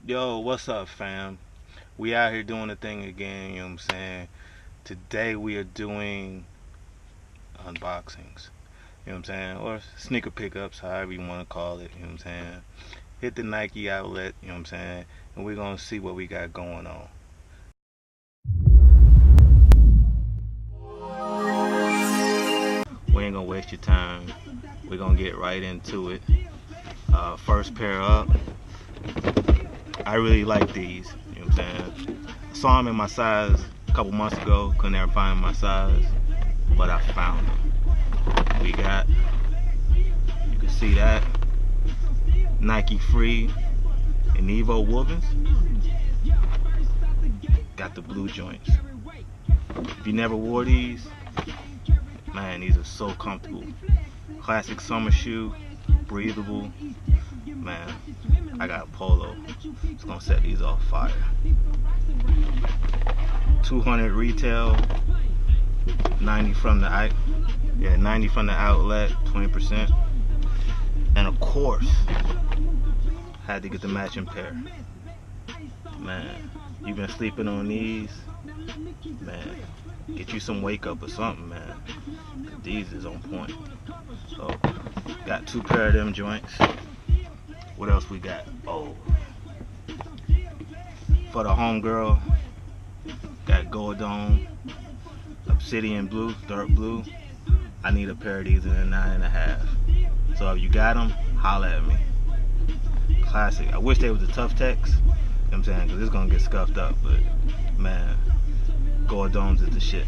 Yo, what's up, fam? We out here doing the thing again, you know what I'm saying? Today we are doing unboxings, you know what I'm saying? Or sneaker pickups, however you want to call it, you know what I'm saying? Hit the Nike outlet, you know what I'm saying? And we're going to see what we got going on. We ain't going to waste your time. We're going to get right into it. First pair up. I really like these, you know what I'm saying? I saw them in my size a couple months ago, couldn't ever find my size, but I found them. We got, you can see that, Nike Free Inneva Woovens. Got the blue joints. If you never wore these, man, these are so comfortable. Classic summer shoe, breathable. Man, I got a polo. It's gonna set these off fire. 200 retail, 90 from the outlet, 20%. And of course, had to get the matching pair. Man, you've been sleeping on these. Man, get you some wake up or something, man. These is on point. So, got two pair of them joints. What else we got? Oh, for the homegirl, got Gold Dome, Obsidian Blue, Dark Blue. I need a pair of these in a 9.5. So if you got them, holla at me. Classic. I wish they was the Tough Techs, you know what I'm saying, because it's going to get scuffed up, but man, Gold Domes is the shit.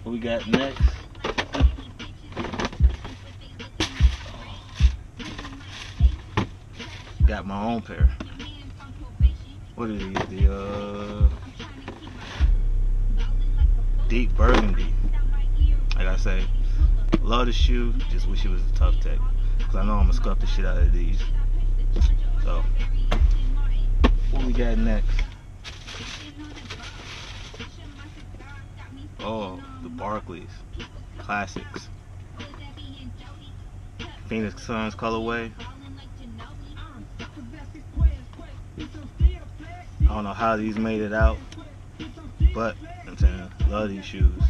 What we got next? Got my own pair. What are these? The deep burgundy. Like I say, love the shoe, just wish it was a Tough Tech, because I know I'm gonna scuff the shit out of these. So, what we got next? Oh, the Barclays Classics. Phoenix Suns colorway. I don't know how these made it out, but I'm saying, love these shoes.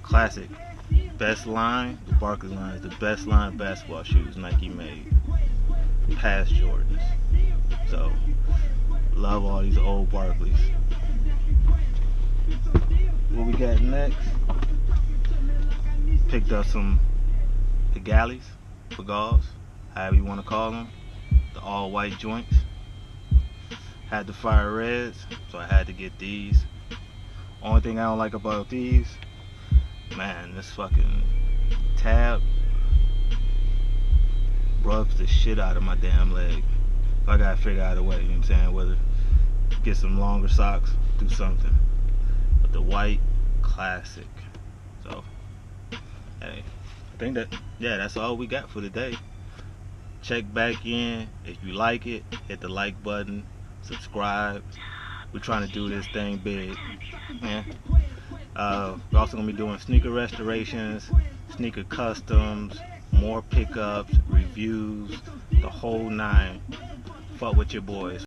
Classic. Best line, the Barclays line is the best line of basketball shoes Nike made. Past Jordans. So, love all these old Barclays. What we got next? Picked up some Pagalies, however you want to call them. The all white joints. Had the fire reds, so I had to get these. Only thing I don't like about these, man, this fucking tab rubs the shit out of my damn leg. So I gotta figure out a way, you know what I'm saying, whether get some longer socks, do something. But the white, classic. So, hey, I think that's all we got for today. Check back in. If you like it, hit the like button. Subscribe. We're trying to do this thing big. Yeah. We're also gonna be doing sneaker restorations, sneaker customs, more pickups, reviews, the whole nine. Fuck with your boys.